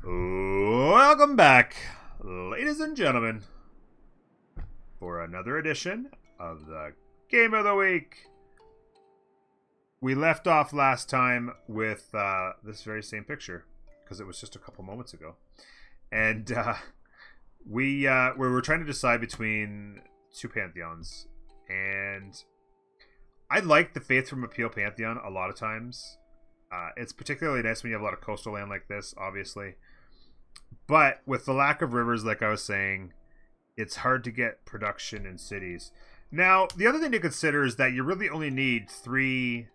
Welcome back, ladies and gentlemen, for another edition of the Game of the Week. We left off last time with this very same picture, because it was just a couple moments ago. And we were trying to decide between two pantheons. And I like the Faith from Appeal pantheon a lot of times. It's particularly nice when you have a lot of coastal land like this, obviously. But with the lack of rivers, like I was saying, it's hard to get production in cities. Now, the other thing to consider is that you really only need three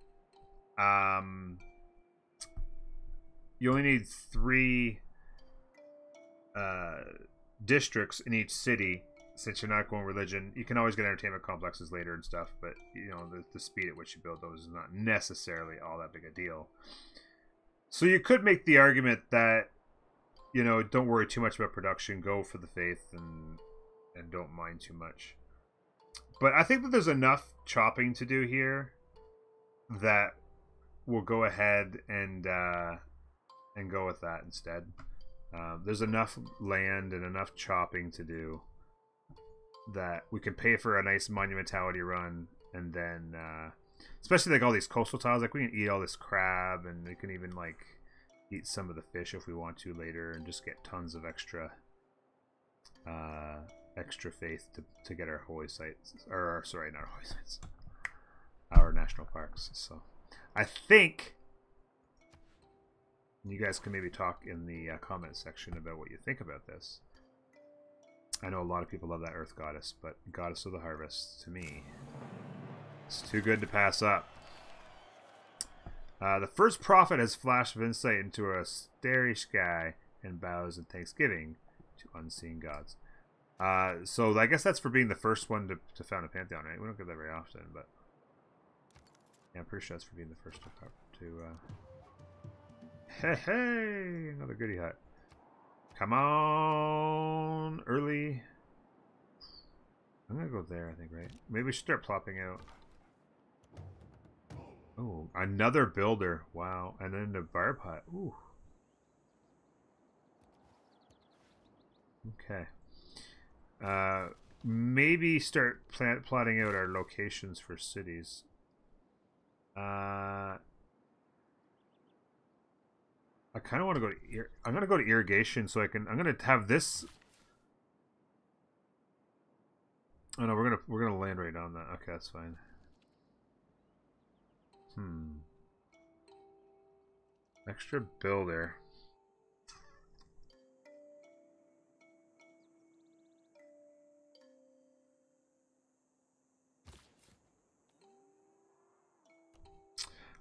districts in each city. Since you're not going religion, you can always get entertainment complexes later and stuff, but you know, the speed at which you build those is not necessarily all that big a deal. So you could make the argument that, you know, don't worry too much about production, go for the faith, and don't mind too much. But I think that there's enough chopping to do here that we'll go ahead and go with that instead. There's enough land and enough chopping to do that we can pay for a nice monumentality run, and then especially like all these coastal tiles, like we can eat all this crab, and we can even like eat some of the fish if we want to later, and just get tons of extra faith to get our holy sites, or sorry, not our holy sites, our national parks. So I think you guys can maybe talk in the comment section about what you think about this. I know a lot of people love that Earth Goddess, but Goddess of the Harvest, to me, it's too good to pass up. The first prophet has flashed of insight into a starry sky and bows in thanksgiving to unseen gods. So I guess that's for being the first one to found a pantheon, right? We don't get that very often, but yeah, I'm pretty sure that's for being the first to hey, another goodie hut. Come on, early. I'm gonna go there, I think, right? Maybe we should start plopping out. Oh, another builder. Wow. And then the barb hut. Ooh. Okay. Maybe start plotting out our locations for cities. I kind of want to go to I'm going to go to irrigation so I can. I'm going to have this. Oh no, we're going to land right on that. Okay, that's fine. Extra builder.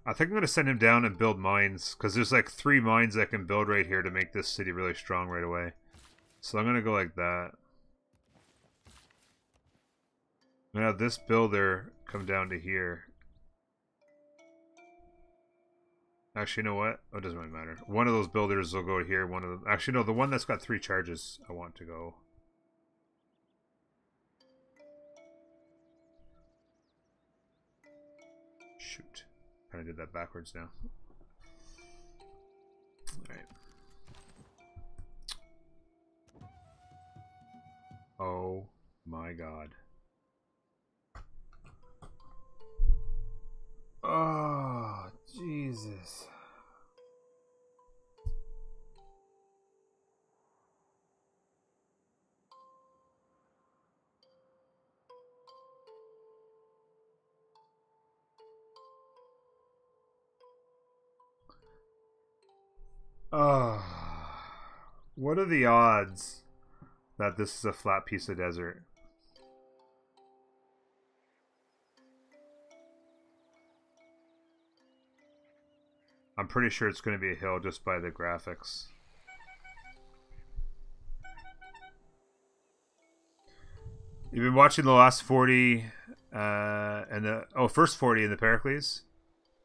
I think I'm going to send him down and build mines, because there's like 3 mines I can build right here to make this city really strong right away. So I'm going to go like that. I'm going to have this builder come down to here. Actually, you know what? Oh, it doesn't really matter. One of those builders will go here. One of them. Actually, no, the one that's got 3 charges I want to go. Shoot. Kind of did that backwards now. Alright. Oh my god. Oh, Jesus. Oh, what are the odds that this is a flat piece of desert? I'm pretty sure it's going to be a hill just by the graphics. You've been watching the last 40 and the first 40 in the Pericles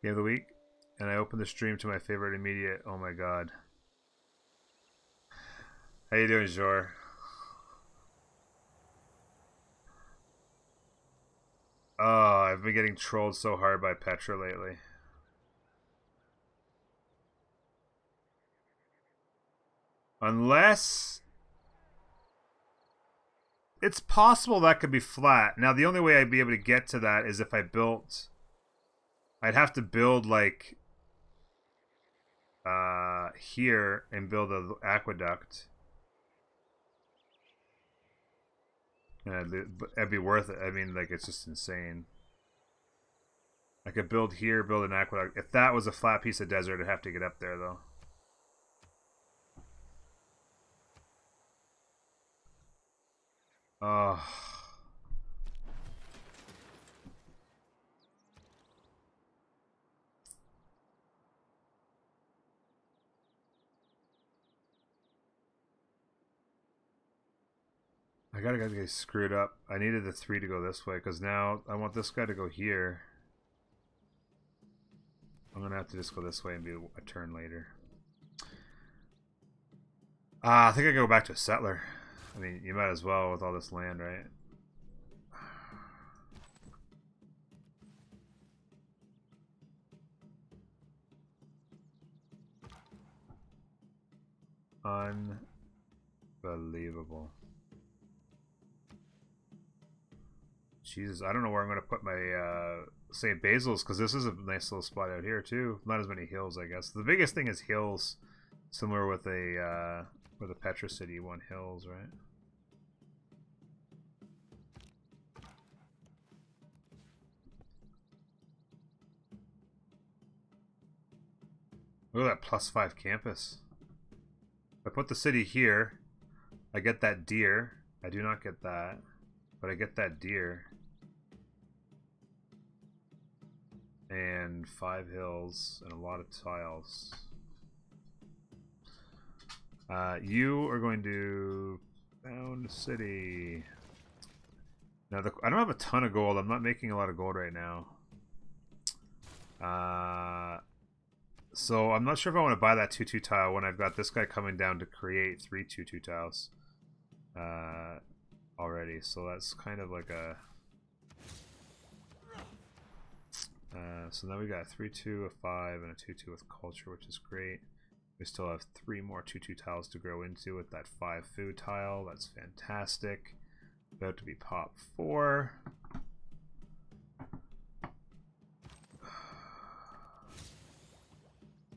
Game of the Week, and I opened the stream to my favorite immediate. Oh my god. How you doing, Jor? Oh, I've been getting trolled so hard by Petra lately. Unless... It's possible that could be flat. Now, the only way I'd be able to get to that is if I built... I'd have to build, like... here and build an aqueduct. And it'd be worth it. I mean, like, it's just insane. I could build here, build an aqueduct. If that was a flat piece of desert, I'd have to get up there, though. Oh. I gotta get screwed up. I needed the 3 to go this way, because now I want this guy to go here. I'm gonna have to just go this way and be a turn later. I think I go back to a settler. I mean, you might as well with all this land, right? Unbelievable. Jesus, I don't know where I'm going to put my st.basils, because this is a nice little spot out here too. Not as many hills, I guess. The biggest thing is hills, similar with a Petra City, you want hills, right? Look at that +5 campus. If I put the city here, I get that deer. I do not get that, but I get that deer. And 5 hills and a lot of tiles. You are going to found city. Now, I don't have a ton of gold. I'm not making a lot of gold right now. So I'm not sure if I want to buy that 2/2 tile when I've got this guy coming down to create 3 2/2 tiles already. So that's kind of like a... so now we got a 3/2, a 5, and a 2/2 with culture, which is great. We still have 3 more 2/2 tiles to grow into with that 5 food tile. That's fantastic. About to be pop 4.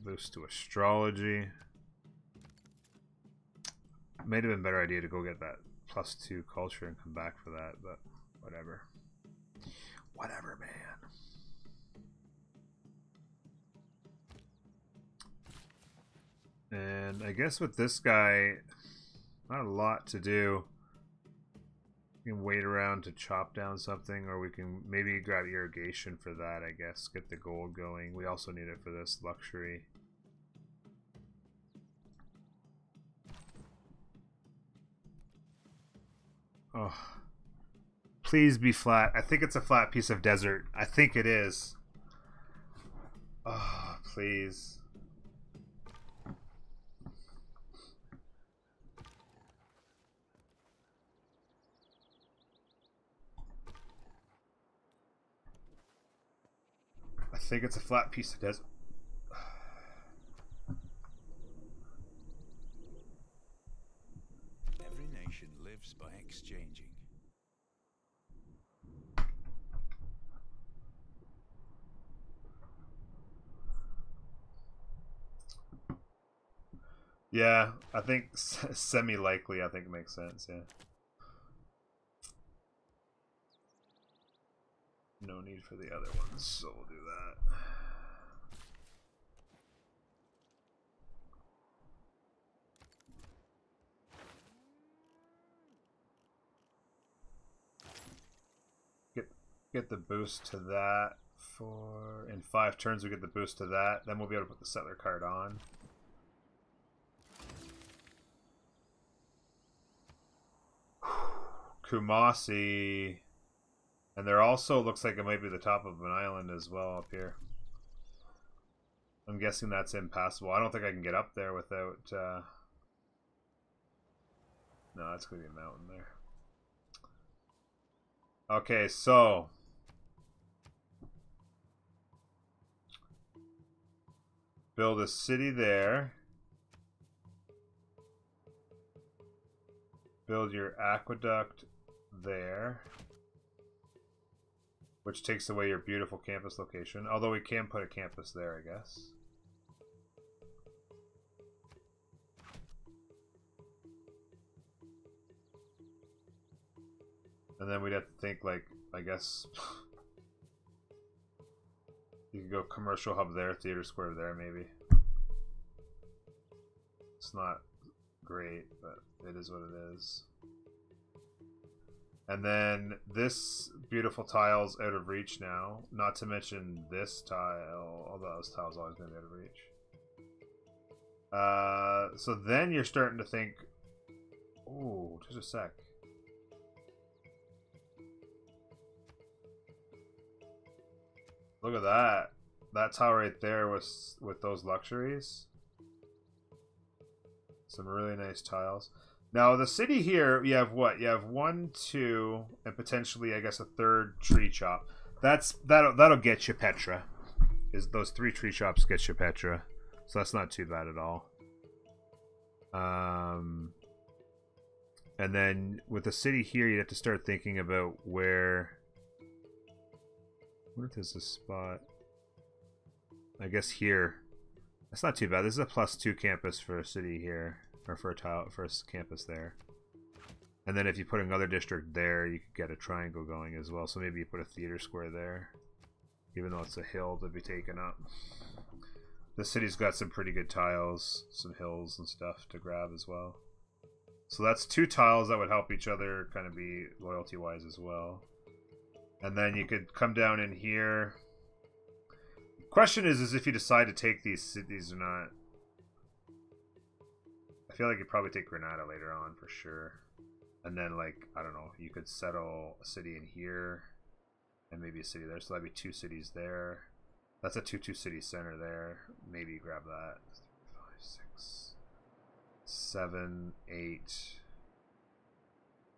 Boost to astrology. Might have been a better idea to go get that +2 culture and come back for that, but whatever. Whatever, man. And I guess with this guy, not a lot to do. We can wait around to chop down something, or we can maybe grab irrigation for that, I guess. Get the gold going. We also need it for this luxury. Oh. Please be flat. I think it's a flat piece of desert. I think it is. Oh, please. I think it's a flat piece of desert. Every nation lives by exchanging. Yeah, I think semi-likely, I think makes sense, yeah. No need for the other ones, so we'll do that. Get the boost to that for... In 5 turns we get the boost to that. Then we'll be able to put the settler card on. Kumasi. And there also looks like it might be the top of an island as well up here. I'm guessing that's impassable. I don't think I can get up there without... No, that's going to be a mountain there. Okay, so... Build a city there. build your aqueduct there, which takes away your beautiful campus location. Although we can put a campus there, I guess. And then we'd have to think, like, I guess you could go commercial hub there, theater square there, maybe. It's not great, but it is what it is. And then this beautiful tile's out of reach now. Not to mention this tile, although this tile's always going to be out of reach. So then you're starting to think, ooh, just a sec. Look at that. That tile right there was with those luxuries. Some really nice tiles. Now the city here, you have what? You have 1, 2, and potentially, I guess, a third tree chop. That'll get you Petra. Is those 3 tree chops get you Petra? So that's not too bad at all. And then with the city here, you have to start thinking about where. What if there's a spot? I guess here. That's not too bad. This is a +2 campus for a city here, or for a tile for a campus there. And then if you put another district there, you could get a triangle going as well. So maybe you put a theater square there, even though it's a hill to be taken up. The city's got some pretty good tiles, some hills and stuff to grab as well. So that's 2 tiles that would help each other kind of be loyalty-wise as well. And then you could come down in here. Question is if you decide to take these cities or not. I feel like you'd probably take Granada later on for sure. And then, like, I don't know, you could settle a city in here and maybe a city there. So that'd be 2 cities there. That's a 2-2 city center there. Maybe grab that. 5, 6, 7, 8.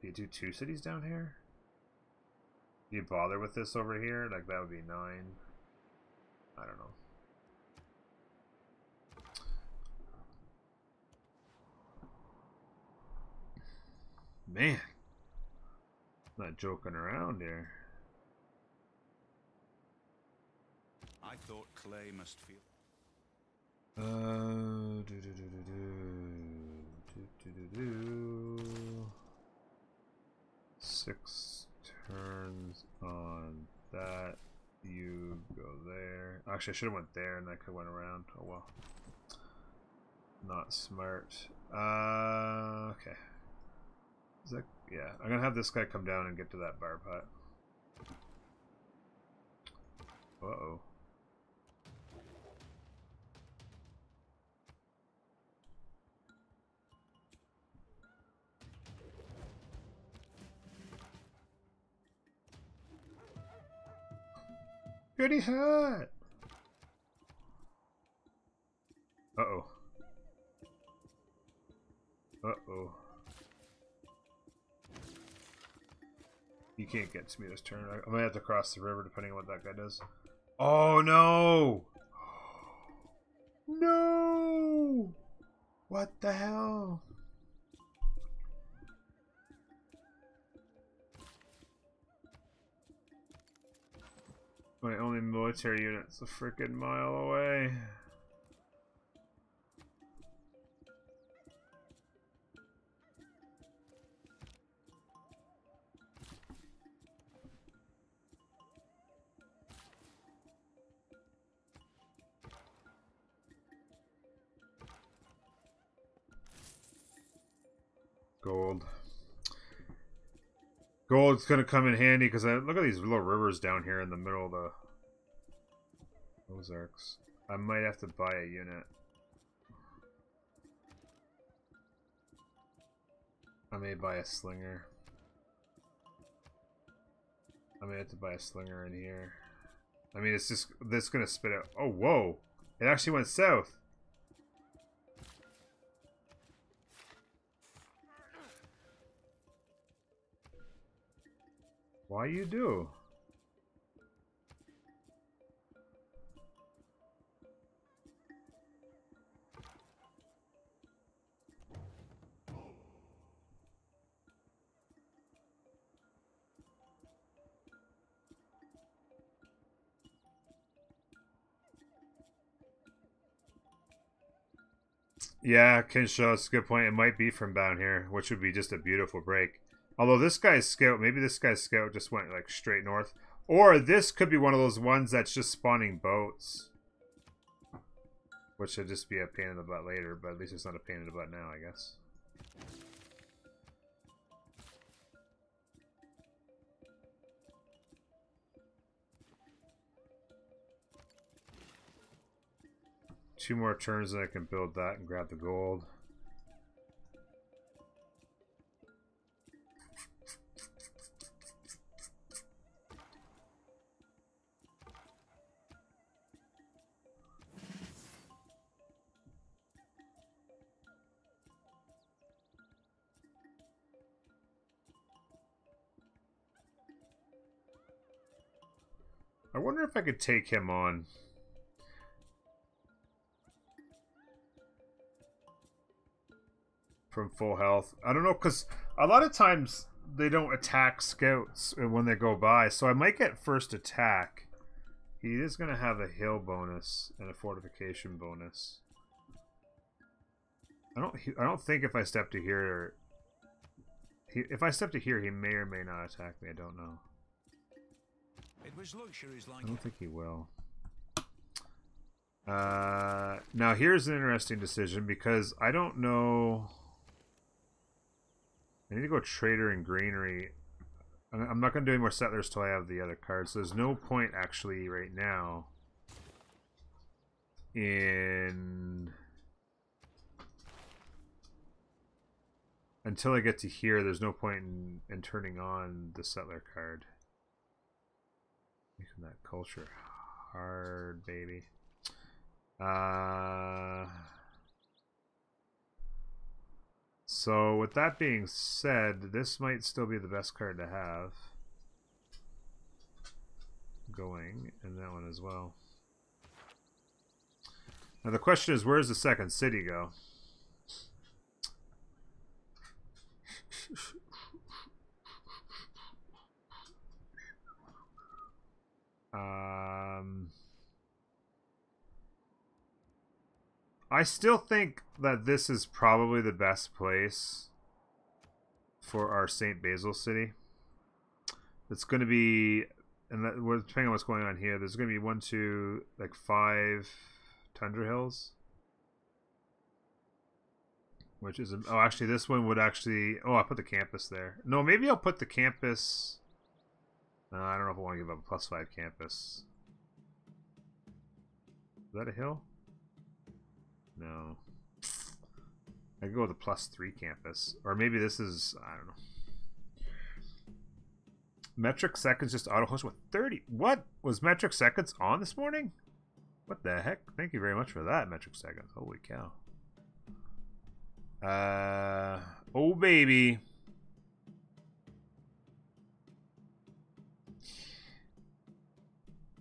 Do you do 2 cities down here? Do you bother with this over here? Like, that would be 9. I don't know. Man. Not joking around here. I thought clay must feel. 6 turns on that. You go there. Actually, I should have went there and I could have went around. Oh well. Not smart. Okay. Is that, yeah, I'm gonna have this guy come down and get to that barb hut. Uh-oh. Goody hat! Uh-oh. Uh-oh. You can't get to me this turn. I might have to cross the river depending on what that guy does. Oh, no! No! What the hell? My only military unit's a freaking mile away. Gold. Gold's gonna come in handy because look at these little rivers down here in the middle of the Ozarks. I might have to buy a unit. I may buy a slinger. I may have to buy a slinger in here. I mean, it's just this gonna spit out. Oh, whoa! It actually went south. Why you do? Yeah, Kinshaw, that's a good point. It might be from down here, which would be just a beautiful break. Although this guy's scout, maybe this guy's scout just went like straight north. Or this could be one of those ones that's just spawning boats. Which should just be a pain in the butt later, but at least it's not a pain in the butt now, I guess. Two more turns and I can build that and grab the gold. I wonder if I could take him on. From full health. I don't know, because a lot of times they don't attack scouts when they go by, so I might get first attack. He is going to have a hill bonus and a fortification bonus. I don't think if I step to here, if I step to here, he may or may not attack me. I don't know. I don't think he will. Now here's an interesting decision because I don't know. I need to go trader and granary. I'm not going to do any more settlers till I have the other cards. So there's no point actually right now in until I get to here. There's no point in turning on the settler card. Making that culture hard, baby. So with that being said, this might still be the best card to have going, and that one as well. Now the question is, where's the second city go? I still think that this is probably the best place for our st.basils city. It's going to be, and that, depending on what's going on here, there's going to be 1, 2, like 5 tundra hills. Which is, oh, actually, this one would actually, oh, I put the campus there. No, maybe I'll put the campus. I don't know if I want to give up a +5 campus. Is that a hill? No. I could go with a +3 campus. Or maybe this is, I don't know. Metric seconds just auto host with 30. What? Was metric seconds on this morning? What the heck? Thank you very much for that, metric seconds. Holy cow. Oh baby.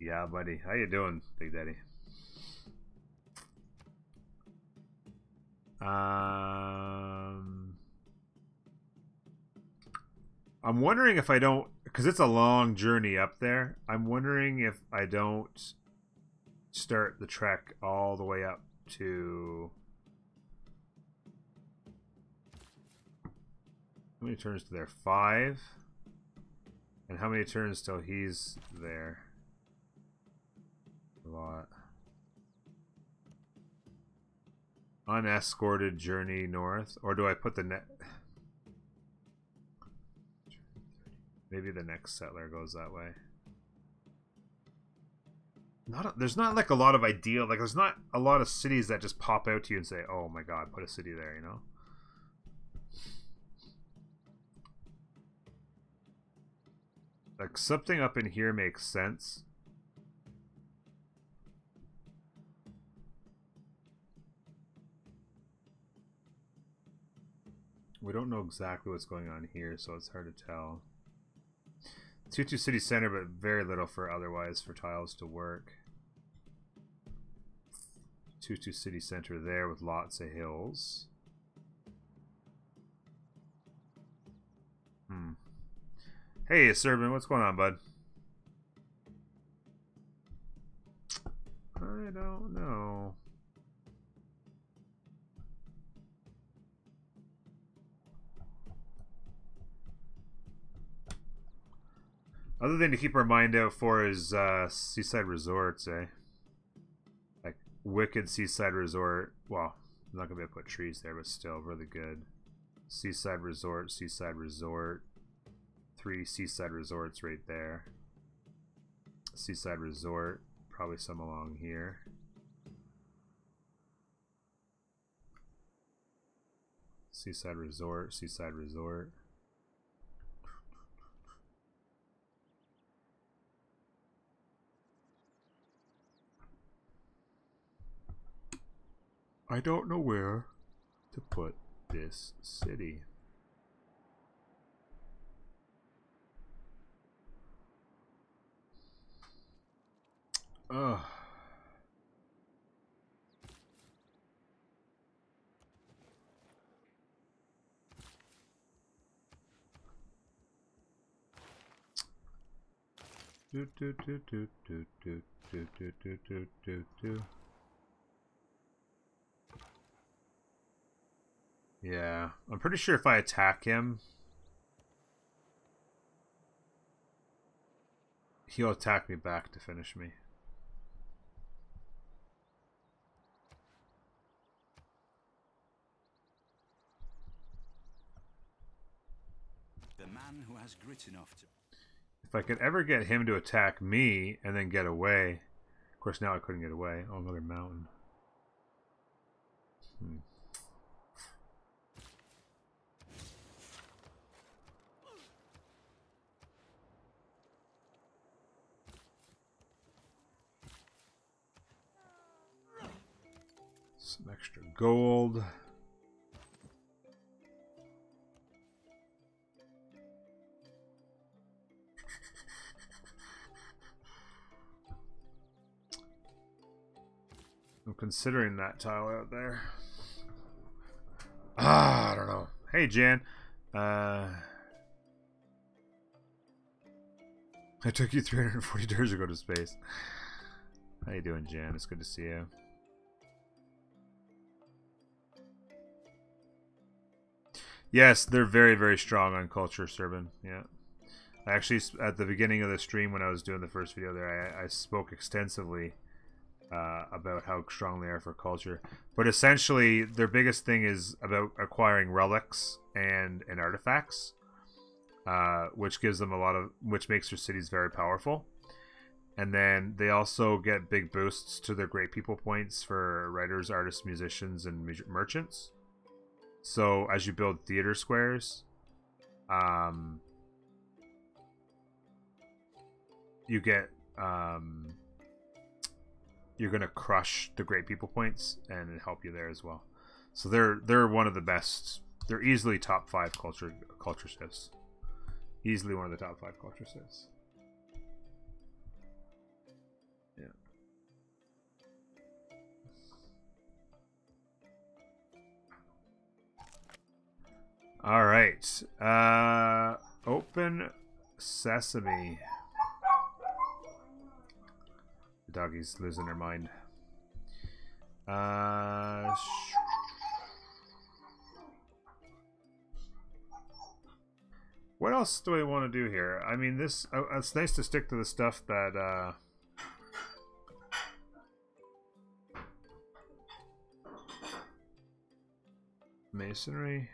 Yeah, buddy. How you doing, Big Daddy? I'm wondering if I don't, because it's a long journey up there. I'm wondering if I don't start the trek all the way up to. How many turns to there? 5. And how many turns till he's there? A lot. Unescorted journey north, or do I put the net? Maybe the next settler goes that way. There's not like a lot of ideal, like there's not a lot of cities that just pop out to you and say, "Oh my God, put a city there," you know. Like something up in here makes sense. We don't know exactly what's going on here, so it's hard to tell. 2-2 city center, but very little for otherwise for tiles to work. 2-2 city center there with lots of hills. Hey, Servant, what's going on, bud? I don't know. Other thing to keep our mind out for is seaside resorts, eh? Like wicked seaside resort. Well, I'm not gonna be able to put trees there, but still really good. Seaside resort, seaside resort. 3 seaside resorts right there. Seaside resort, probably some along here. Seaside resort, seaside resort. I don't know where to put this city. Ugh. Do, do, do, do, do, do, do, do, do, do, do, do. Yeah, I'm pretty sure if I attack him, he'll attack me back to finish me. The man who has grit enough to... If I could ever get him to attack me and then get away. Of course, now I couldn't get away. Oh, another mountain. Some extra gold. I'm considering that tile out there. I don't know. Hey, Jan. I took you 340 days to go to space. How you doing, Jan? It's good to see you. Yes, they're very, very strong on culture, Serban. Yeah. Actually, at the beginning of the stream when I was doing the first video there, I spoke extensively about how strong they are for culture. But essentially, their biggest thing is about acquiring relics and artifacts, which gives them which makes their cities very powerful. And then they also get big boosts to their great people points for writers, artists, musicians, and merchants. So as you build theater squares, you get you're gonna crush the great people points and help you there as well. So they're one of the best. They're easily top 5 culture civs. Easily one of the top 5 culture civs. Yeah. All right. Open sesame. The doggy's losing her mind. What else do I want to do here? I mean, it's nice to stick to the stuff that masonry.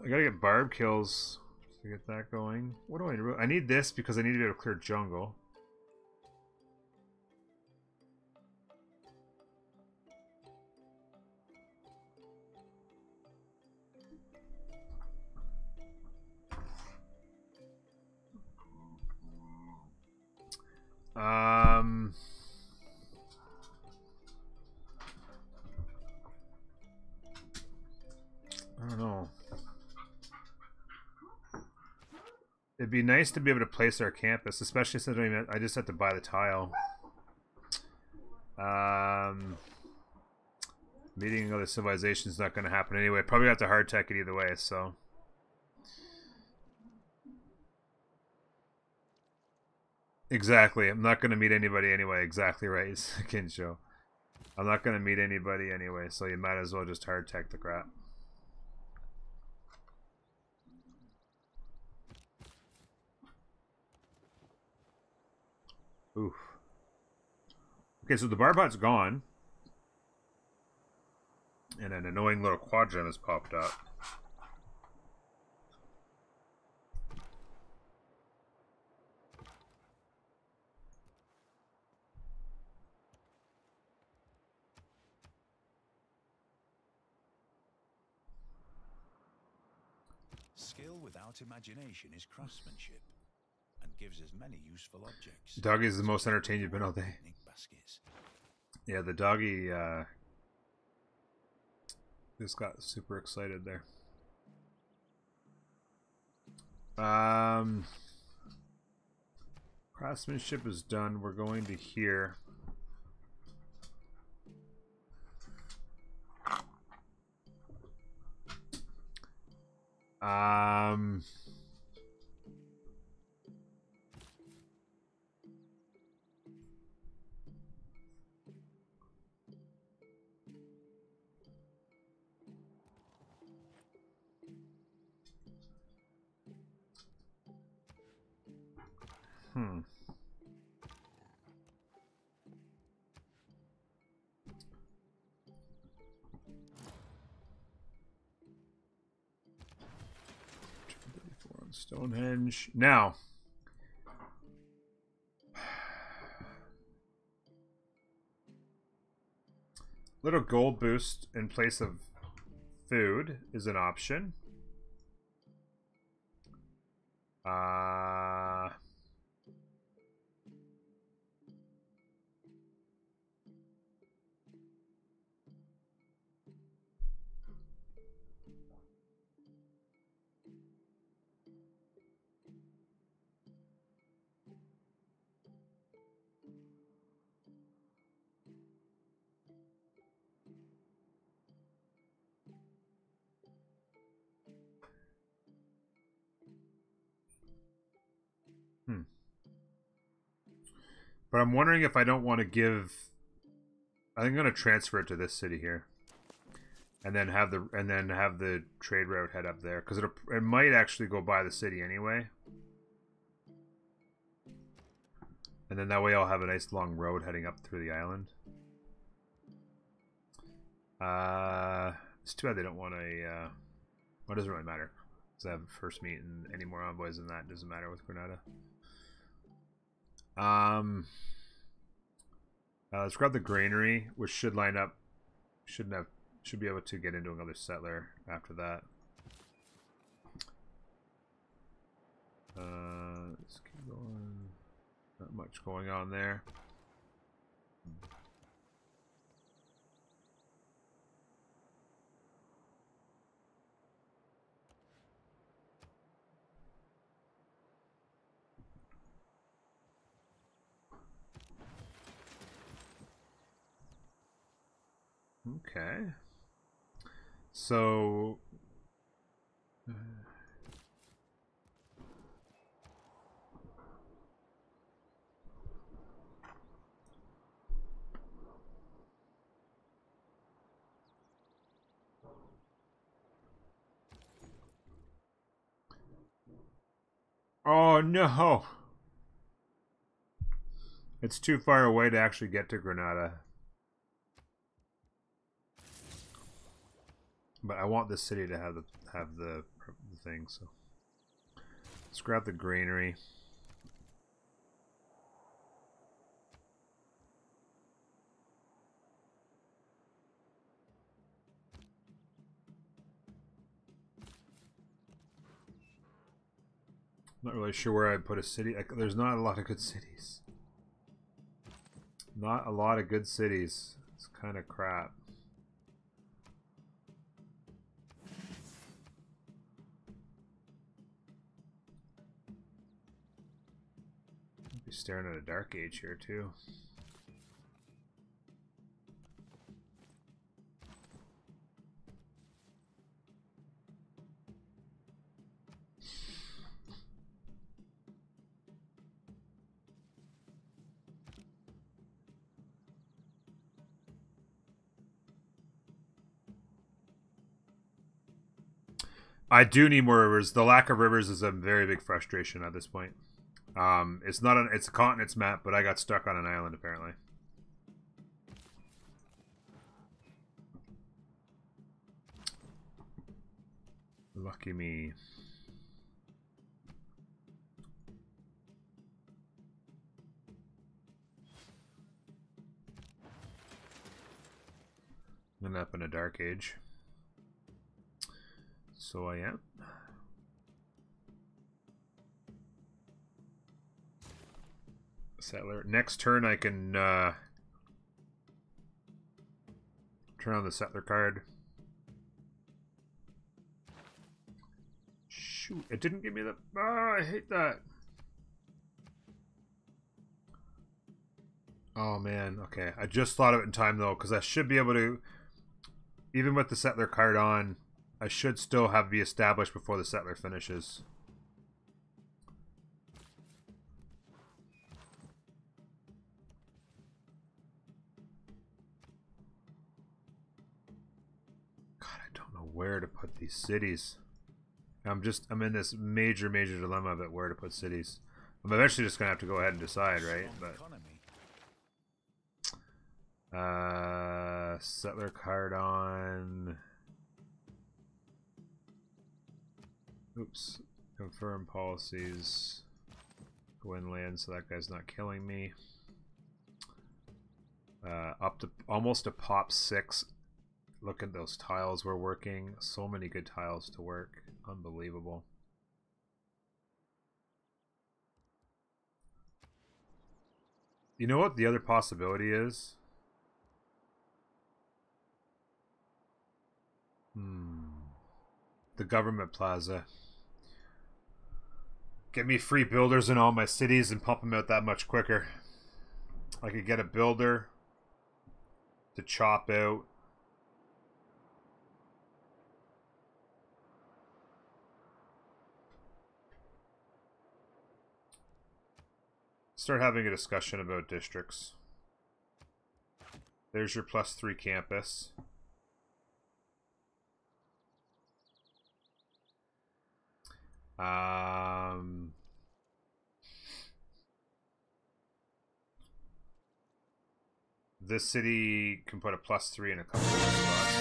I gotta get barb kills to get that going. What do I do? I need this because I need to be able to clear jungle. I don't know. It'd be nice to be able to place our campus, especially since I just have to buy the tile. Meeting other civilizations is not going to happen anyway. Probably have to hard tech it either way, so. Exactly. I'm not going to meet anybody anyway. Exactly right, Kinsho. I'm not going to meet anybody anyway, so you might as well just hard tech the crap. Oof. Okay, so the barbot's gone. And an annoying little quadrant has popped up. Skill without imagination is craftsmanship, and gives us many useful objects. Doggy is the most entertained you've been all day. Yeah, the doggy just got super excited there. Craftsmanship is done. We're going to here. Stonehenge. Now, little gold boost in place of food is an option. But I'm wondering if I don't want to give. I'm going to transfer it to this city here, and then have the trade route head up there because it might actually go by the city anyway, and then that way I'll have a nice long road heading up through the island. It's too bad they don't want a. Well, it doesn't really matter because I have first meet and any more envoys than that doesn't matter with Granada. Let's grab the granary, which should line up. Should be able to get into another settler after that. Let's keep going. Not much going on there. Okay. So oh no. It's too far away to actually get to Granada. But I want this city to have the thing, so let's grab the granary. Not really sure where I'd put a city. There's not a lot of good cities. Not a lot of good cities. It's kind of crap. Be staring at a dark age here too. I do need more rivers. The lack of rivers is a very big frustration at this point. It's not an it's a continents map, but I got stuck on an island apparently. Lucky me. Ended up in a dark age. So I am. Settler. Next turn I can turn on the settler card. Shoot, it didn't give me the... Ah, I hate that. Oh man, okay. I just thought of it in time though, because I should be able to... Even with the settler card on, I should still have be established before the settler finishes. God, I don't know where to put these cities. I'm in this major dilemma about where to put cities. I'm eventually just gonna have to go ahead and decide, right? But settler card on. Oops. Confirm policies. Go inland so that guy's not killing me. Up to almost a pop 6. Look at those tiles we're working. So many good tiles to work. Unbelievable. You know what the other possibility is? The government plaza. Get me free builders in all my cities and pump them out that much quicker. I could get a builder to chop out. Start having a discussion about districts. There's your +3 campus. This city can put a +3 in a couple of spots.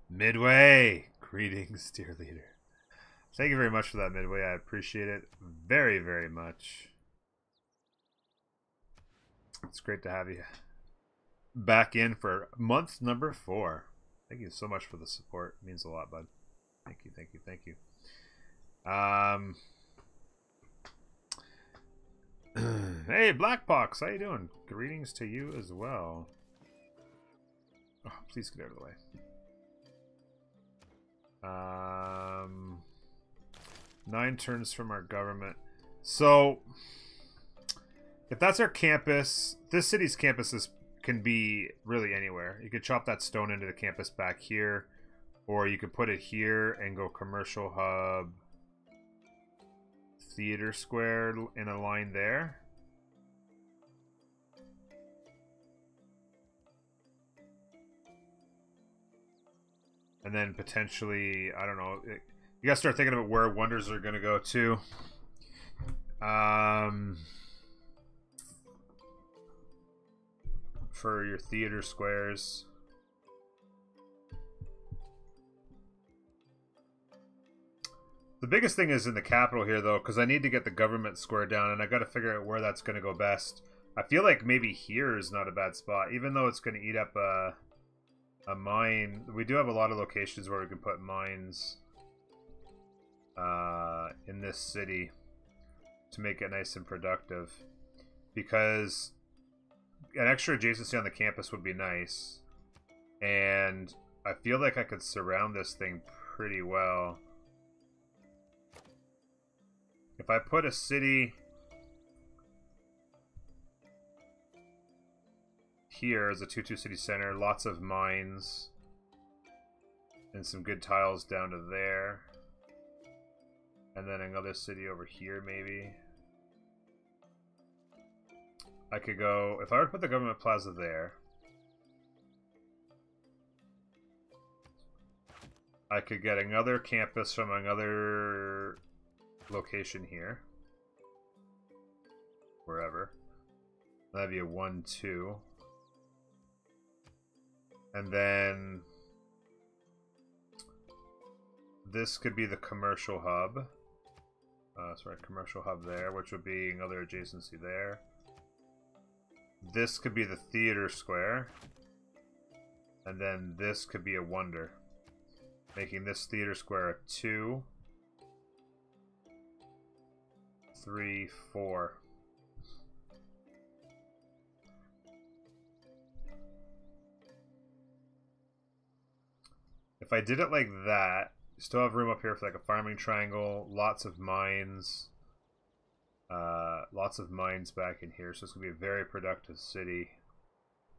Midway! Greetings, dear leader. Thank you very much for that, Midway. I appreciate it very, very much. It's great to have you back in for month number 4. Thank you so much for the support. It means a lot, bud. Thank you, thank you, thank you. Hey, Blackbox, how you doing? Greetings to you as well. Oh, please get out of the way. 9 turns from our government. So, if that's our campus, this city's campuses can be really anywhere. You could chop that stone into the campus back here, or you could put it here and go commercial hub, theater square in a line there. And then potentially, I don't know, you gotta start thinking about where wonders are gonna go too. For your theater squares. The biggest thing is in the capital here though, because I need to get the government square down and I gotta figure out where that's gonna go best. I feel like maybe here is not a bad spot, even though it's gonna eat up a mine. We do have a lot of locations where we can put mines in this city to make it nice and productive, because an extra adjacency on the campus would be nice, and I feel like I could surround this thing pretty well. If I put a city here as a 2-2 city center, lots of mines, and some good tiles down to there, and then another city over here maybe. I could go, if I were to put the government plaza there, I could get another campus from another location here. Wherever. That'd be a 1-2. And then this could be the commercial hub. Sorry, commercial hub there, which would be another adjacency there. This could be the theater square. And then this could be a wonder. Making this theater square a 2, 3, 4. If I did it like that, you still have room up here for like a farming triangle, lots of mines. Lots of mines back in here, so it's going to be a very productive city.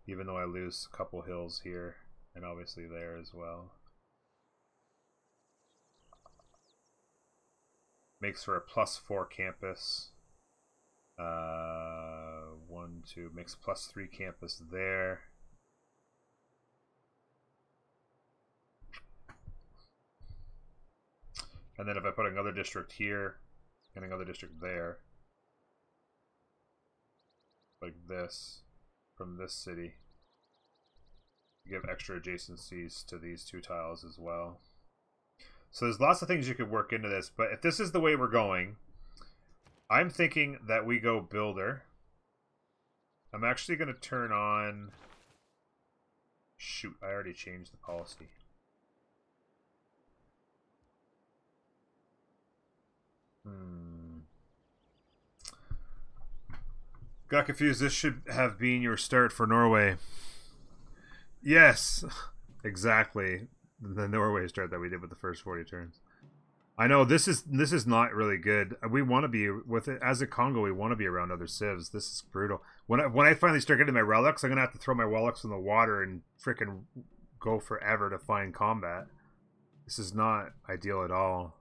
Even though I lose a couple hills here, and obviously there as well. Makes for a +4 campus. 1, 2, makes +3 campus there. And then if I put another district here and another district there, like this, from this city, you give extra adjacencies to these 2 tiles as well. So there's lots of things you could work into this, but if this is the way we're going, I'm thinking that we go builder. I'm actually going to turn on... Shoot, I already changed the policy. Got confused. This should have been your start for Norway. Yes, exactly. The Norway start that we did with the first 40 turns. I know this is not really good. We want to be with it as a Congo. We want to be around other civs. This is brutal. When I finally start getting my relics, I'm gonna have to throw my relics in the water and freaking go forever to find combat. This is not ideal at all.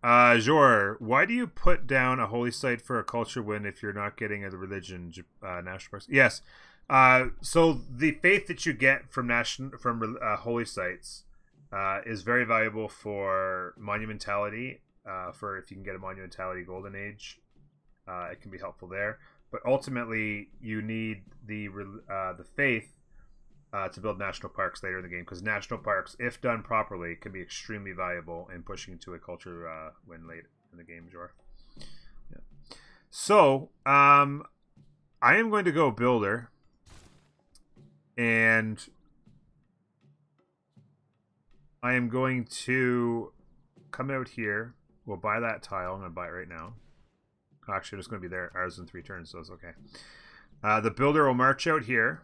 Jor, why do you put down a holy site for a culture win if you're not getting a religion national parks? Yes. So the faith that you get from holy sites is very valuable for monumentality. For if you can get a monumentality golden age, it can be helpful there. But ultimately, you need the faith to build national parks later in the game, because national parks, if done properly, can be extremely valuable in pushing to a culture win late in the game, Jor. Yeah. So, I am going to go builder, and I am going to come out here. We'll buy that tile. I'm going to buy it right now. Actually, it's going to be there. Ours in 3 turns, so it's okay. The builder will march out here,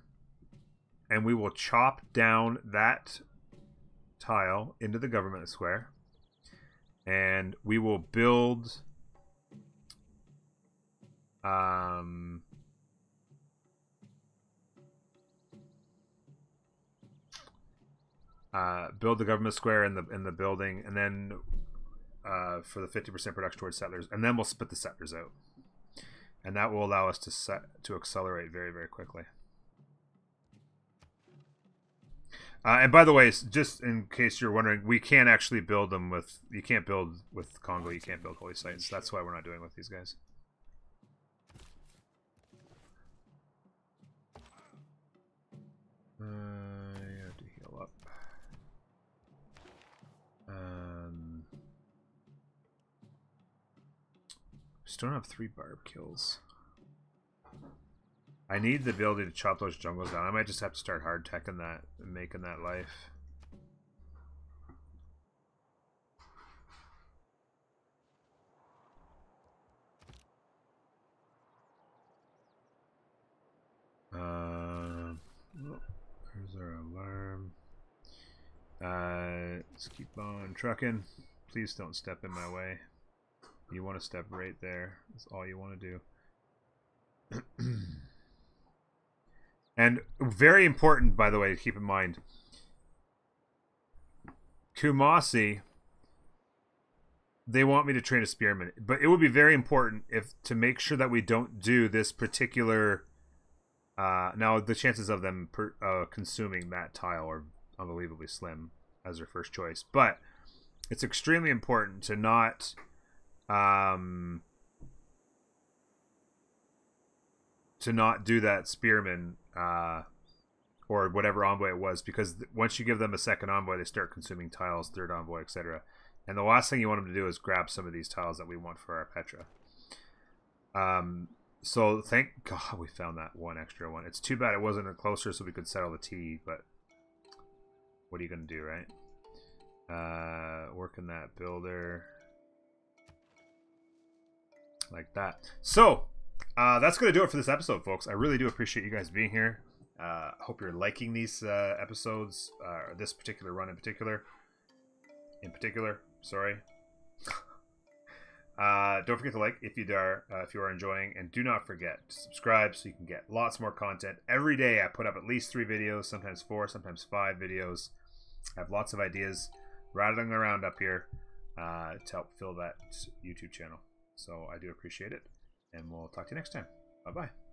and we will chop down that tile into the government square. And we will build... build the government square in the building, and then for the 50% production towards settlers, and then we'll split the settlers out, and that will allow us to accelerate very, very quickly. And by the way, just in case you're wondering, we can't actually build them with... You can't build with Congo. You can't build holy sites. That's why we're not doing with these guys. You have to heal up. Still don't have 3 barb kills. I need the ability to chop those jungles down. I might just have to start hard teching that and making that life. There's our alarm. Let's keep on trucking. Please don't step in my way. You want to step right there. That's all you want to do. And very important, by the way, to keep in mind, Kumasi they want me to train a spearman, but it would be very important to make sure that we don't do this particular. Now the chances of them consuming that tile are unbelievably slim as their first choice, but it's extremely important to not do that spearman or whatever envoy it was, because once you give them a second envoy, they start consuming tiles, third envoy, etc. And the last thing you want them to do is grab some of these tiles that we want for our Petra. So thank God we found that one extra one. It's too bad it wasn't closer so we could settle the T, but what are you going to do, right? Working that builder. Like that. So, that's going to do it for this episode, folks. I really do appreciate you guys being here. Hope you're liking these episodes, or this particular run in particular. Sorry. Don't forget to like if you are enjoying, and do not forget to subscribe so you can get lots more content. Every day I put up at least 3 videos, sometimes 4, sometimes 5 videos. I have lots of ideas rattling around up here to help fill that YouTube channel. So I do appreciate it, and we'll talk to you next time. Bye-bye.